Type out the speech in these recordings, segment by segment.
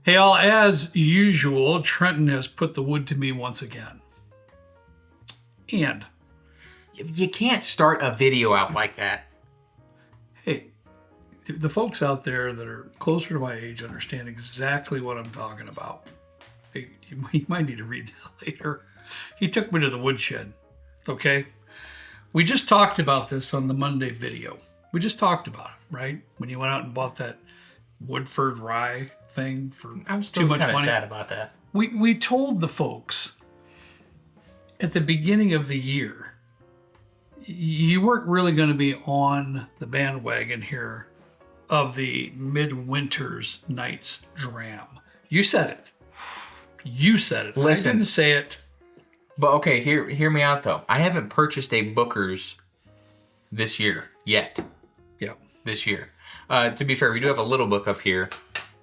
Hey, all, as usual, Trenton has put the wood to me once again. And You can't start a video out like that. hey, the folks out there that are closer to my age understand exactly what I'm talking about. Hey, you might need to read that later. He took me to the woodshed, okay? We just talked about this on the Monday video. We just talked about it, right? When you went out and bought that Woodford rye thing for I'm still too much kind of money. sad about that. We told the folks at the beginning of the year, you weren't really going to be on the bandwagon here of the Midwinter Nights Dram. You said it. You said it. Listen. I didn't say it. But okay, hear me out though. I haven't purchased a Booker's this year yet. Yep. This year. To be fair, we do have a little book up here.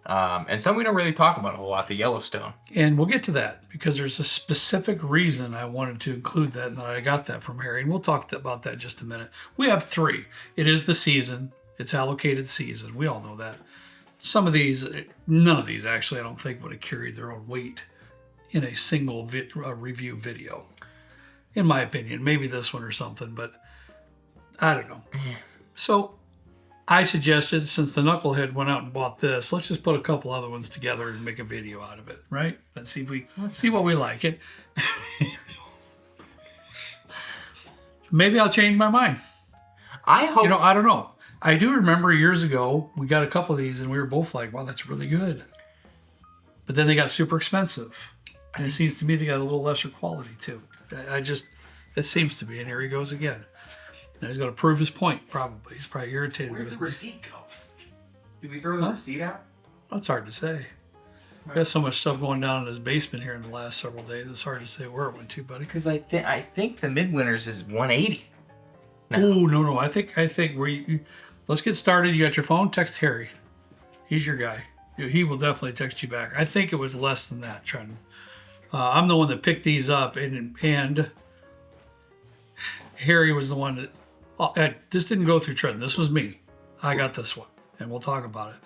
And some we don't really talk about a whole lot, the Yellowstone. And we'll get to that because there's a specific reason I wanted to include that, and I got that from Harry. And we'll talk about that in just a minute. We have 3. It is the season. It's allocated season. We all know that. Some of these, none of these actually, I don't think would have carried their own weight in a single review video. In my opinion, maybe this one or something, but I don't know. So I suggested, since the knucklehead went out and bought this, let's just put a couple other ones together and make a video out of it, right? Let's see what we like it. Maybe I'll change my mind. I hope. I don't know. I do remember years ago, we got a couple of these and we were both like, wow, that's really good. But then they got super expensive. And it seems to me they got a little lesser quality too. It seems to be. And here he goes again. Now he's going to prove his point, probably. He's probably irritated Where'd with the me. receipt go? Did we throw the receipt out? That's hard to say. We got so much stuff going down in his basement here in the last several days. It's hard to say where it went to, buddy. Because I think the Midwinters is 180. Oh, no. I think let's get started. You got your phone? Text Harry. He's your guy. He will definitely text you back. I think it was less than that, Trenton. I'm the one that picked these up, and Harry was the one that... this didn't go through Trenton. This was me. I got this one, and we'll talk about it.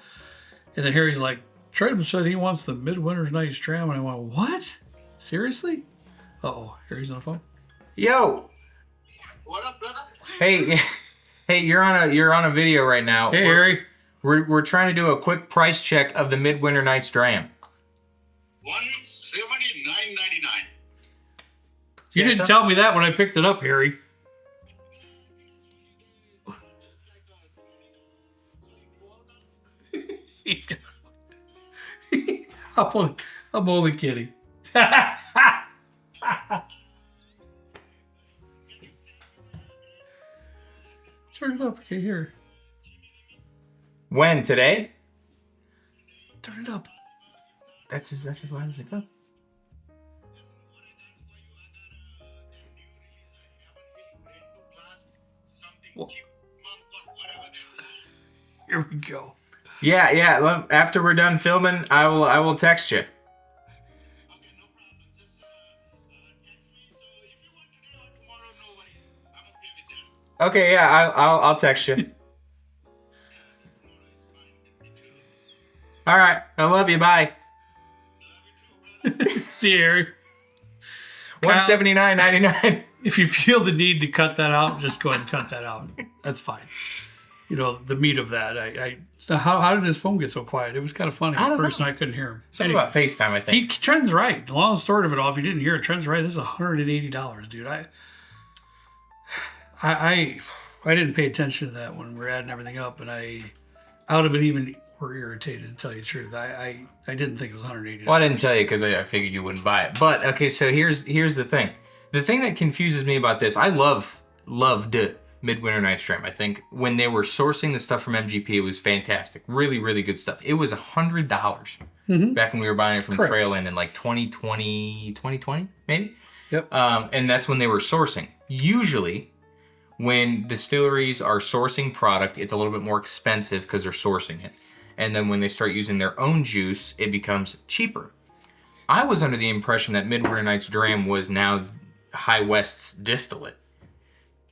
And then Harry's like, Trenton said he wants the Midwinter Nights Dram, and I went, what? Seriously? Uh-oh, Harry's on the phone. Yo. What up, brother? Hey, you're on a video right now. Hey, Harry. We're trying to do a quick price check of the Midwinter Nights Dram. $179.99. You didn't tell me that when I picked it up, Harry. He's got... I'm only kidding. Turn it up. I can't hear. When? Today? Turn it up. That's as loud as it goes. Well, here we go. Yeah. After we're done filming, I will text you. Okay, no problem. Just text me. So if you want today or tomorrow, no worries. I'm okay with that. Okay, yeah, I'll text you. All right, I love you. Bye. See you, Harry. $179.99. If you feel the need to cut that out, just go ahead and cut that out. That's fine. The meat of that. So how did his phone get so quiet? It was kind of funny at first, and I couldn't hear him. Something about FaceTime, I think. Trent's right. The long story of it all, if you didn't hear it, Trent's right. This is $180, dude. I didn't pay attention to that when we were adding everything up, and I would have been even more irritated, to tell you the truth. I didn't think it was $180. Well, I didn't tell you because I figured you wouldn't buy it. But okay, so here's the thing. The thing that confuses me about this, I loved Midwinter Nights Dram. I think when they were sourcing the stuff from MGP, it was fantastic. Really, really good stuff. It was $100 back when we were buying it from Trail Inn in like 2020, maybe? Yep. And that's when they were sourcing. Usually, when distilleries are sourcing product, it's a little bit more expensive because they're sourcing it. And then when they start using their own juice, it becomes cheaper. I was under the impression that Midwinter Nights Dram was now High West's distillate.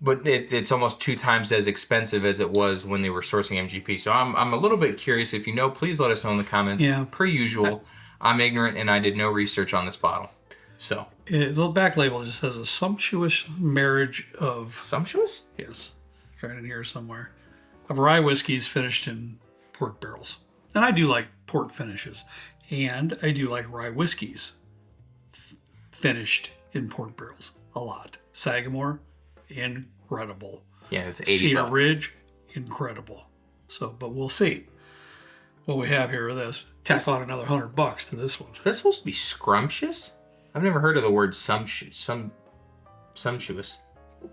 But it's almost 2 times as expensive as it was when they were sourcing MGP. So I'm a little bit curious. If you know, please let us know in the comments. Yeah. Per usual, I'm ignorant and I did no research on this bottle. So. The back label just says a sumptuous marriage of... Sumptuous? Yes. Right in here somewhere. Of rye whiskeys finished in port barrels. And I do like port finishes. And I do like rye whiskeys finished in port barrels a lot. Sagamore, incredible. Yeah, it's 80 Cedar bucks. Ridge, incredible. So, but we'll see what we have here with this. Tack on another $100 to this one. Is that supposed to be scrumptious? I've never heard of the word sumptuous.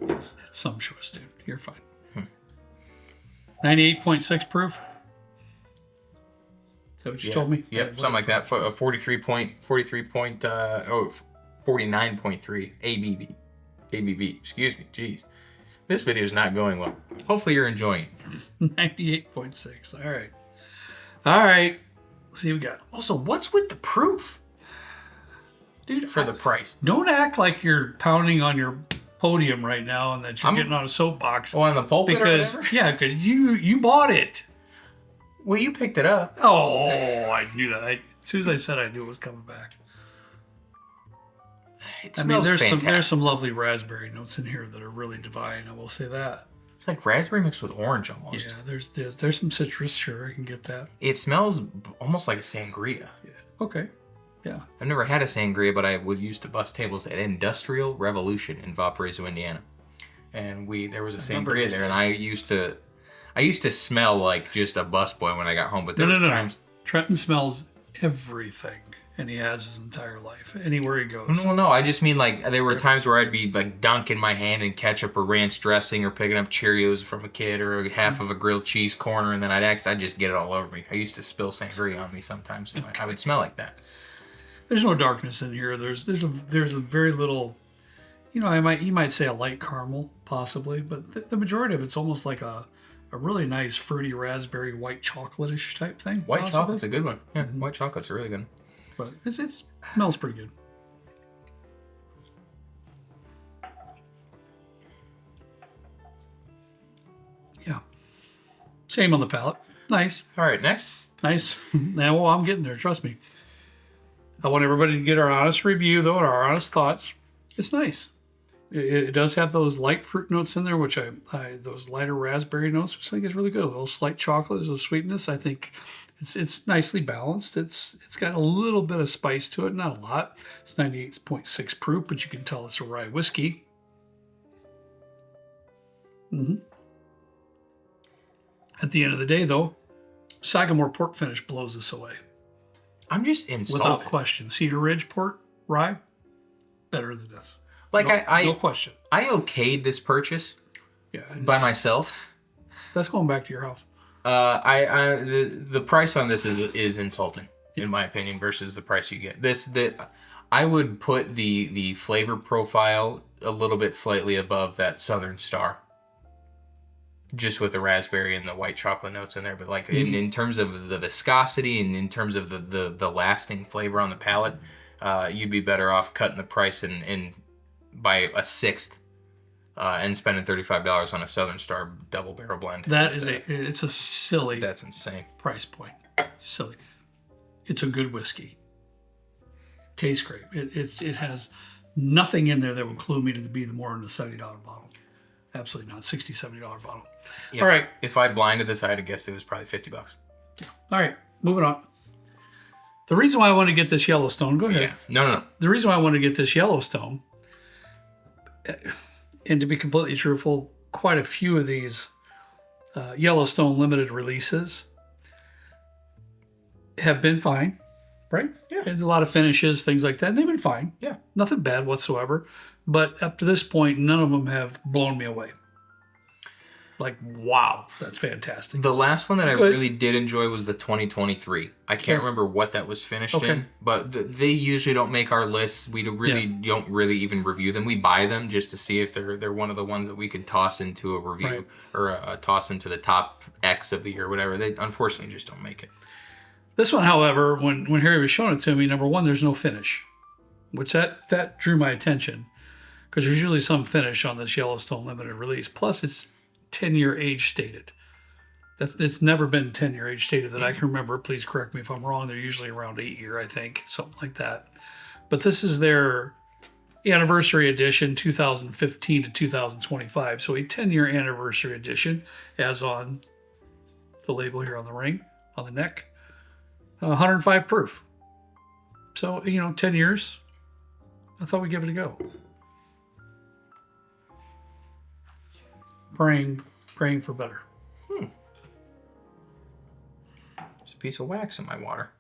It's sumptuous, dude. You're fine. 98.6 proof. Is that what you told me? Yep, something like that. 49.3 ABV. ABV. Excuse me. Jeez. This video is not going well. Hopefully you're enjoying it. 98.6. All right. All right. Let's see what we got. Also, what's with the proof? Dude, For the price. don't act like you're pounding on your podium right now and that you're getting on a soapbox. Oh, on the pulpit because, or whatever? yeah, because you bought it. Well, you picked it up. Oh, I knew that. As soon as I said I knew it was coming back. It I mean, smells fantastic. there's some lovely raspberry notes in here that are really divine. I will say that. It's like raspberry mixed with orange almost. Yeah, there's some citrus. Sure, I can get that. It smells almost like a sangria. Yeah. Okay. Yeah. I've never had a sangria, but I was used to bus tables at Industrial Revolution in Valparaiso, Indiana. And there was a remember sangria those there, and days. I used to smell like just a busboy when I got home. But there was times. Trenton smells everything, and he has his entire life, anywhere he goes. No, I just mean like there were times where I'd be like dunking my hand in ketchup or ranch dressing or picking up Cheerios from a kid or half of a grilled cheese corner, and then I'd just get it all over me. I used to spill sangria on me sometimes. And I would smell like that. There's no darkness in here. There's a very little, you might say a light caramel possibly, but the majority of it's almost like a really nice fruity raspberry white chocolate-ish type thing. White possibly. chocolate's a good one. Yeah, white chocolate's a really good one. But it smells pretty good. Yeah. Same on the palate. Nice. All right, next. Nice. Now, well, I'm getting there. Trust me. I want everybody to get our honest review, though, and our honest thoughts. It's nice. It does have those light fruit notes in there, which those lighter raspberry notes, which I think is really good. A little slight chocolate, there's a sweetness. I think it's nicely balanced. It's got a little bit of spice to it, not a lot. It's 98.6 proof, but you can tell it's a rye whiskey. At the end of the day, though, Sagamore port finish blows this away. I'm just insulted. Without question. Cedar Ridge port rye, better than this. Like no question. I okayed this purchase Yeah, by myself. that's going back to your house. The price on this is insulting in my opinion versus the price you get. I would put the flavor profile a little bit slightly above that Southern Star. Just with the raspberry and the white chocolate notes in there, but like in terms of the viscosity and in terms of the lasting flavor on the palate, you'd be better off cutting the price in by a sixth and spending $35 on a Southern Star double barrel blend. It's a silly That's insane. price point. Silly. It's a good whiskey. Tastes great. It has nothing in there that would clue me to be more than a $70 bottle. Absolutely not. $60, $70 bottle. Yeah, All right. If I blinded this, I'd have guessed it was probably $50. All right. Moving on. The reason why I want to get this Yellowstone, go ahead. Yeah. No. The reason why I want to get this Yellowstone, and to be completely truthful, quite a few of these Yellowstone limited releases have been fine, right? Yeah. There's a lot of finishes, things like that. And they've been fine. Yeah. Nothing bad whatsoever. But up to this point, none of them have blown me away. Like, wow, that's fantastic. The last one that I Good. really did enjoy was the 2023. I can't remember what that was finished in, but they usually don't make our lists. We don't really even review them. We buy them just to see if they're one of the ones that we could toss into a review or toss into the top X of the year, whatever. They unfortunately just don't make it. This one, however, when Harry was showing it to me, number one, there's no finish, which that drew my attention. because there's usually some finish on this Yellowstone limited release. Plus, it's 10-year age stated. It's never been 10-year age stated that I can remember. Please correct me if I'm wrong. They're usually around 8-year, I think, something like that. But this is their anniversary edition, 2015 to 2025. So a 10-year anniversary edition, as on the label here on the ring, on the neck. 105 proof. So, 10 years. I thought we'd give it a go. Praying for better. There's a piece of wax in my water.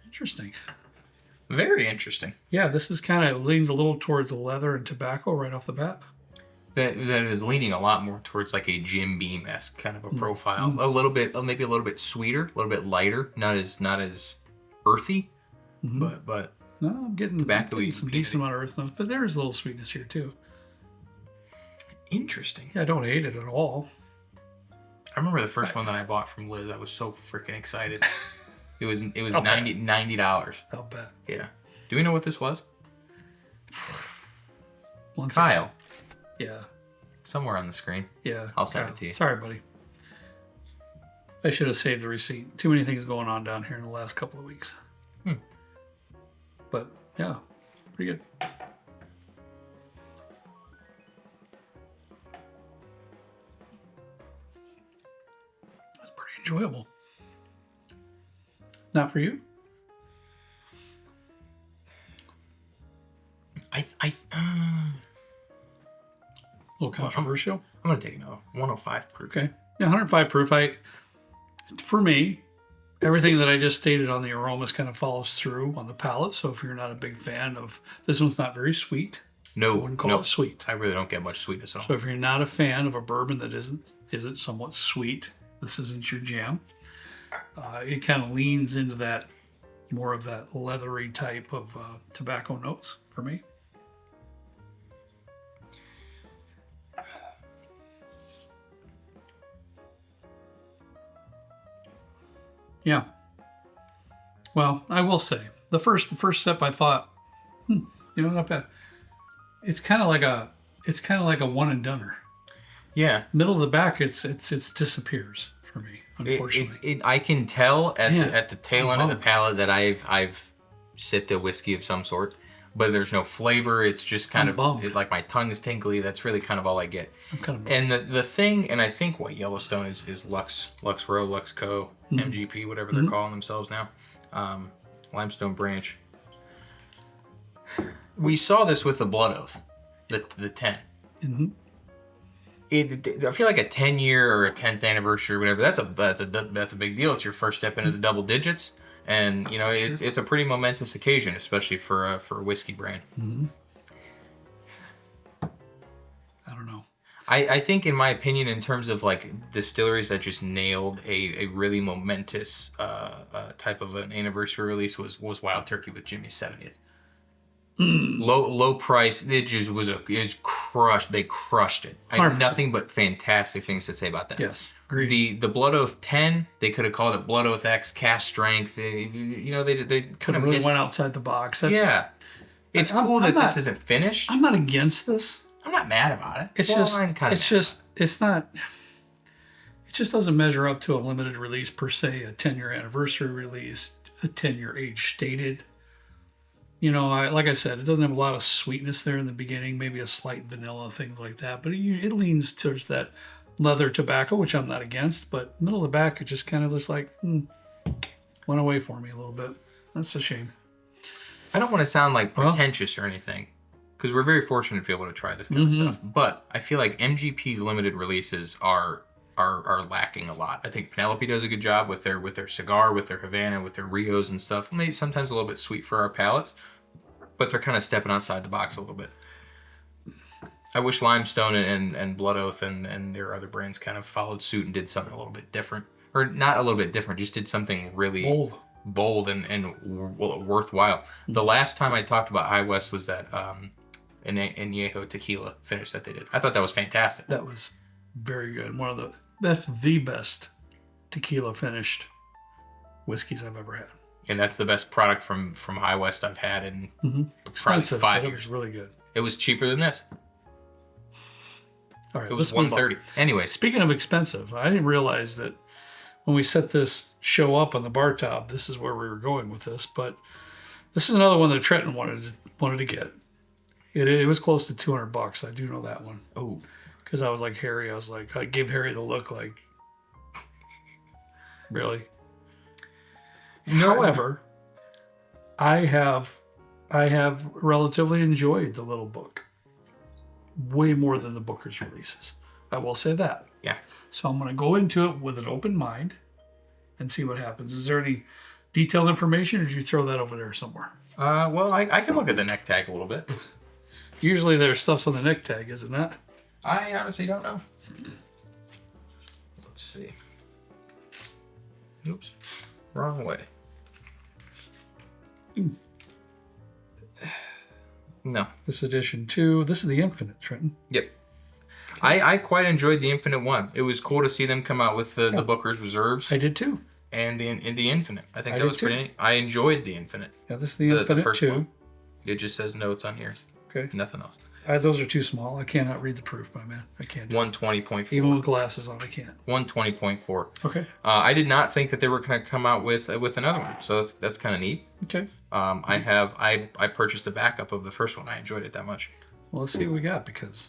Interesting. Very interesting. Yeah, this is kind of leans a little towards leather and tobacco right off the bat. That is leaning a lot more towards like a Jim Beam-esque kind of a profile. A little bit, maybe a little bit sweeter, a little bit lighter, not as earthy, but No, I'm getting some decent amount of earth notes, but there is a little sweetness here too. Interesting. Yeah, I don't hate it at all. I remember the first one that I bought from Liz. I was so freaking excited. It was I'll $90. I'll bet. Yeah. Do we know what this was? Once Kyle. again. Yeah. Somewhere on the screen. Yeah. I'll send it to you. Sorry, buddy. I should have saved the receipt. Too many things going on down here in the last couple of weeks. But yeah, pretty good. That's pretty enjoyable. Not for you? A little controversial. I'm gonna take another 105 proof. Okay. Yeah, 105 proof. For me, everything that I just stated on the aromas kind of follows through on the palate. So if you're not a big fan of this, one's not very sweet. I wouldn't call it sweet. I really don't get much sweetness at all. So if you're not a fan of a bourbon that isn't somewhat sweet, this isn't your jam. It kind of leans into that more of that leathery type of tobacco notes for me. Yeah. Well, I will say the first sip, I thought, not bad. It's kind of like a one and doneer. Yeah. Middle of the back, it's disappears for me. Unfortunately, I can tell at the tail end of the palate that I've sipped a whiskey of some sort, but there's no flavor. It's just kind of like my tongue is tingly. That's really kind of all I get. I'm kind of and the thing, and I think what Yellowstone is Lux Row, Lux Co, MGP, whatever they're calling themselves now, Limestone Branch. We saw this with the Blood Oath, the 10. I feel like a 10-year or a 10th anniversary or whatever. That's a big deal. It's your first step into the double digits, and it's a pretty momentous occasion, especially for a whiskey brand. I don't know. I think, in my opinion, in terms of like distilleries that just nailed a really momentous type of an anniversary release was Wild Turkey with Jimmy's 70th. Low price. It just it's crushed. They crushed it. I have 100%. nothing but fantastic things to say about that. Yes, agreed. The Blood Oath 10, they could have called it Blood Oath X cast strength. They could have really went outside the box. It's cool that this isn't finished. I'm not against this. I'm not mad about it. It just doesn't measure up to a limited release per se, a 10-year anniversary release, a 10-year age stated. Like I said, it doesn't have a lot of sweetness there in the beginning, maybe a slight vanilla, things like that. But it leans towards that leather tobacco, which I'm not against. But middle of the back, it just kind of looks like, went away for me a little bit. That's a shame. I don't want to sound like pretentious or anything, because we're very fortunate to be able to try this kind of stuff. But I feel like MGP's limited releases are lacking a lot. I think Penelope does a good job with their cigar, with their Havana, with their Rios and stuff. Maybe sometimes a little bit sweet for our palates, but they're kind of stepping outside the box a little bit. I wish Limestone and Blood Oath and their other brands kind of followed suit and did something a little bit different. Or not a little bit different, just did something really bold and worthwhile. The last time I talked about High West was that Añejo tequila finish that they did. I thought that was fantastic. That was very good. That's the best tequila finished whiskeys I've ever had. and that's the best product from High West I've had in probably Expensive, 5 but it years. was really good. It was cheaper than this. All right, It was let's move on. $130. Anyways, Speaking of expensive, I didn't realize that when we set this show up on the bar top, this is where we were going with this. But this is another one that Trenton wanted to get. It was close to $200. I do know that one. oh, Because I was like Harry. I gave Harry the look like, really? However, I have relatively enjoyed the little book way more than the Booker's releases. I will say that. yeah. So I'm going to go into it with an open mind and see what happens. Is there any detailed information, or did you throw that over there somewhere? Well, I can look at the neck tag a little bit. Usually there's stuff's on the neck tag, isn't it? I honestly don't know. Let's see. Oops. Wrong way. No. This edition 2. This is the Infinite, Trenton. Yep. I quite enjoyed the Infinite one. It was cool to see them come out with the Booker's Reserves I did too. and the Infinite. I think I that did was too. pretty neat. I enjoyed the Infinite. Yeah, this is the Infinite first 2. one. It just says notes on here. Okay. Nothing else. Those are too small. I cannot read the proof, my man. I can't do it. 120.4. Even with glasses on, I can't. 120.4. Okay. I did not think that they were going to come out with another one, so that's kind of neat. Okay. I purchased a backup of the first one. I enjoyed it that much. Well, let's see what we got, because...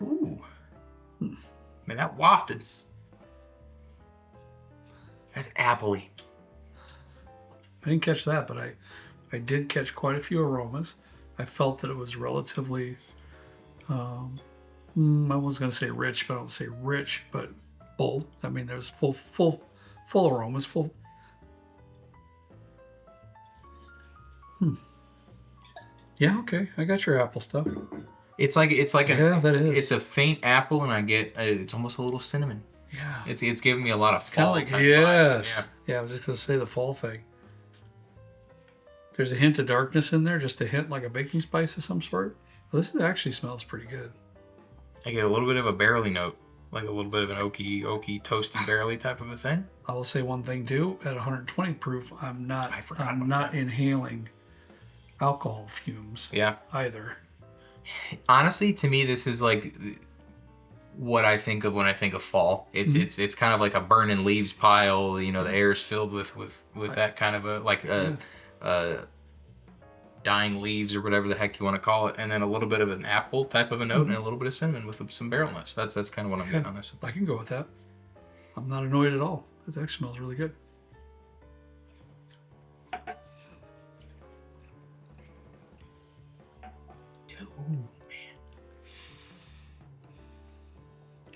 Ooh, man, that wafted. That's appley. I didn't catch that, but I did catch quite a few aromas. I felt that it was relatively, I was going to say rich, but I don't say rich, but full. I mean, there's full aromas, full. Yeah, okay. I got your apple stuff. It's like Yeah, that is. It's a faint apple, and I get it's almost a little cinnamon. Yeah. It's giving me a lot of Kind fall of like, type yes. vibes. Yeah, I was just going to say the fall thing. There's a hint of darkness in there, just a hint like a baking spice of some sort. Well, this actually smells pretty good. I get a little bit of a barrely note, like a little bit of an oaky, toasty barley type of a thing. I will say one thing too. At 120 proof, I'm not that. inhaling alcohol fumes Yeah. either. Honestly, to me, this is like what I think of when I think of fall. It's kind of like a burning leaves pile. You know, the air is filled with that kind of a dying leaves or whatever the heck you want to call it, and then a little bit of an apple type of a note and a little bit of cinnamon with some barrel nuts. That's kind of what I'm getting on this. I can go with that. I'm not annoyed at all. It actually smells really good.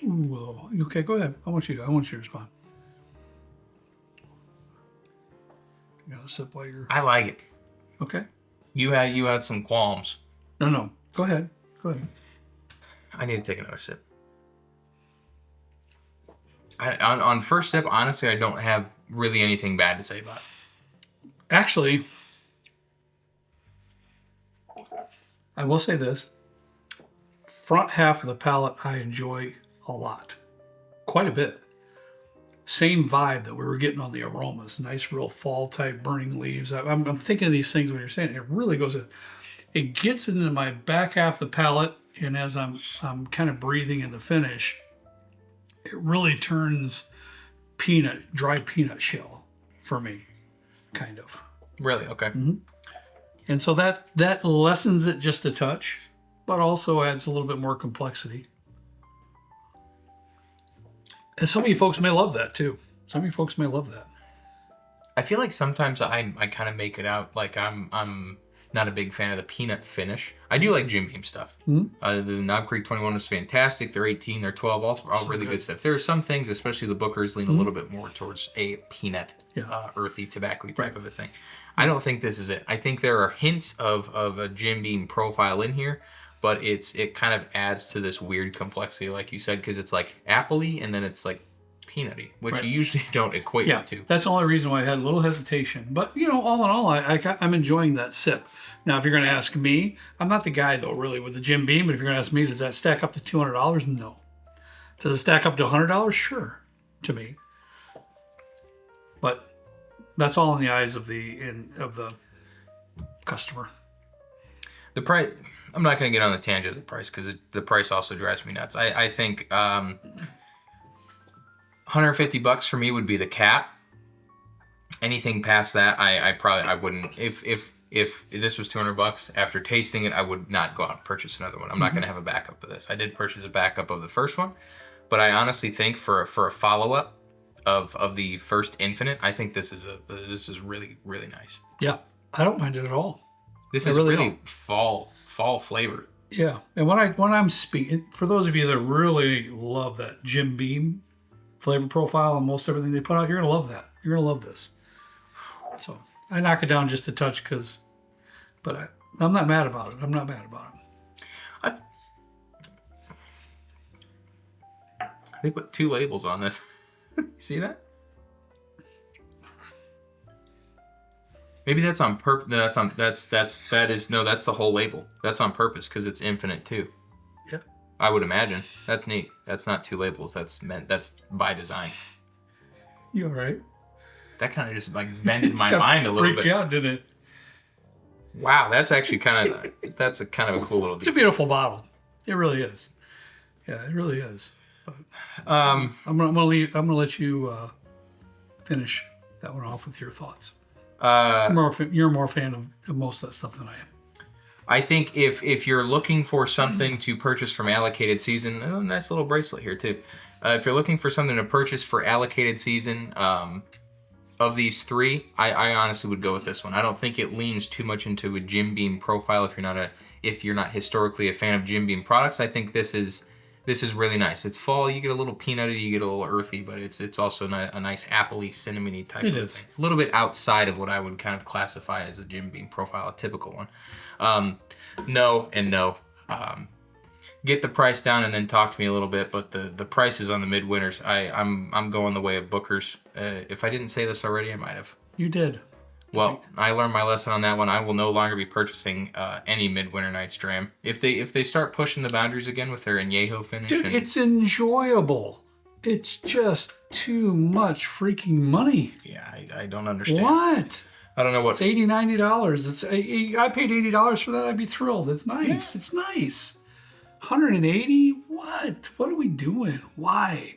Ooh, okay, go ahead. I want you to respond. You got a sip while you're... I like it. Okay. You had some qualms. No. Go ahead. I need to take another sip. On first sip, honestly, I don't have really anything bad to say about it. Actually, I will say this. Front half of the palate I enjoy a lot. Quite a bit. Same vibe that we were getting on the aromas. Nice, real fall type burning leaves. I'm thinking of these things when you're saying it. It really goes... It gets into my back half of the palate, and as I'm kind of breathing in the finish, it really turns dry peanut shell for me, kind of. Really? Okay. Mm-hmm. And so that lessens it just a touch, but also adds a little bit more complexity. And some of you folks may love that too. I feel like sometimes I kind of make it out like I'm not a big fan of the peanut finish. I do like Jim Beam stuff. Mm-hmm. The Knob Creek 21 is fantastic. They're 18, they're 12, all really good stuff. There are some things, especially the Bookers, lean a little bit more towards a peanut, earthy, tobacco type of a thing. I don't think this is it. I think there are hints of a Jim Beam profile in here, but it kind of adds to this weird complexity, like you said, because it's like appley and then it's like peanutty, which you usually don't equate it to. That's the only reason why I had a little hesitation. But, all in all, I'm enjoying that sip. Now, if you're going to ask me, I'm not the guy, though, really, with the Jim Beam, but if you're going to ask me, does that stack up to $200? No. Does it stack up to $100? Sure, to me. But that's all in the eyes of the customer. The price. I'm not going to get on the tangent of the price because the price also drives me nuts. I think $150 for me would be the cap. Anything past that, I wouldn't. If this was $200 after tasting it, I would not go out and purchase another one. I'm not going to have a backup of this. I did purchase a backup of the first one, but I honestly think for a follow up of the first Infinite, I think this is really really nice. Yeah, I don't mind it at all. This is really fall flavor. Yeah, and when I'm speaking, for those of you that really love that Jim Beam flavor profile and most everything they put out, you're gonna love that. You're gonna love this. So I knock it down just a touch but I'm not mad about it. They put 2 labels on this. You see that? Maybe that's on purpose. That's the whole label. That's on purpose because it's Infinite too. Yeah. I would imagine. That's neat. That's not 2 labels. That's by design. You all right? That kind of just like bended my mind a little bit. Freaked out, didn't it? Wow, that's actually kind of a cool little. It's a beautiful bottle. It really is. Yeah, it really is. But I'm gonna let you finish that one off with your thoughts. You're more fan of most of that stuff than I am. I think if you're looking for something to purchase from allocated season, nice little bracelet here too. If you're looking for something to purchase for allocated season, of these 3, I honestly would go with this one. I don't think it leans too much into a Jim Beam profile. If you're not historically a fan of Jim Beam products, I think this is really nice. It's fall. You get a little peanutty, you get a little earthy, but it's also a nice appley, cinnamony type of thing. A little bit outside of what I would kind of classify as a Jim Beam profile, a typical one. No and no. Get the price down and then talk to me a little bit. But the prices on the Midwinters, I'm going the way of Booker's. If I didn't say this already, I might have. You did. Well, I learned my lesson on that one. I will no longer be purchasing any Midwinter Nights Dram. If they start pushing the boundaries again with their añejo finish, dude, it's enjoyable. It's just too much freaking money. Yeah, I don't understand. What? I don't know what. It's $80, $90. I paid $80 for that. I'd be thrilled. It's nice. Yeah. It's nice. 180? What? What are we doing? Why?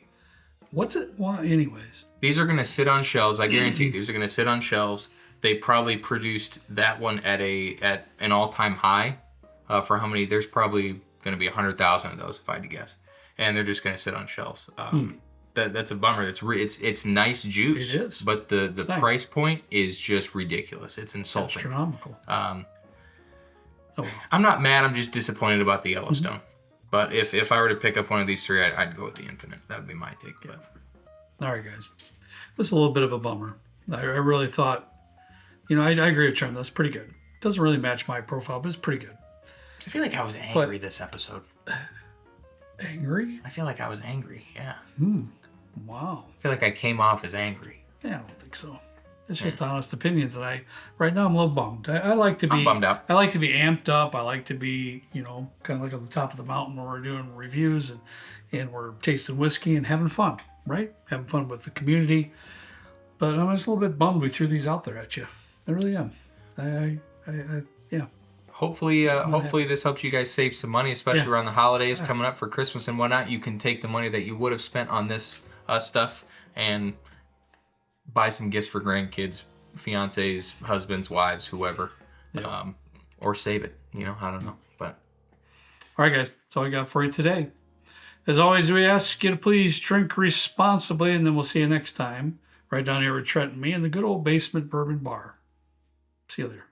What's it? Why? Anyways. These are going to sit on shelves. I guarantee you, these are going to sit on shelves. They probably produced that one at an all-time high. For how many? There's probably going to be 100,000 of those, if I had to guess. And they're just going to sit on shelves. That's a bummer. It's nice juice. It is. But the price point is just ridiculous. It's insulting. Astronomical. I'm not mad. I'm just disappointed about the Yellowstone. But if I were to pick up one of these 3, I'd go with the Infinite. That would be my take. Yeah. All right, guys. This is a little bit of a bummer. I really thought, I agree with Trent. That's pretty good. Doesn't really match my profile, but it's pretty good. I feel like I was angry this episode. Angry? I feel like I was angry, yeah. Wow. I feel like I came off as angry. Yeah, I don't think so. It's just honest opinions, and right now I'm a little bummed. I like to be. I'm bummed out. I like to be amped up. I like to be, kind of like on the top of the mountain when we're doing reviews and we're tasting whiskey and having fun, right? Having fun with the community. But I'm just a little bit bummed we threw these out there at you. I really am. Yeah. Hopefully this helps you guys save some money, especially around the holidays coming up for Christmas and whatnot. You can take the money that you would have spent on this stuff and buy some gifts for grandkids, fiancés, husbands, wives, whoever, or save it. I don't know, but all right, guys, that's all I got for you today. As always, we ask you to please drink responsibly, and then we'll see you next time right down here with Trent and me in the good old basement bourbon bar. See you later.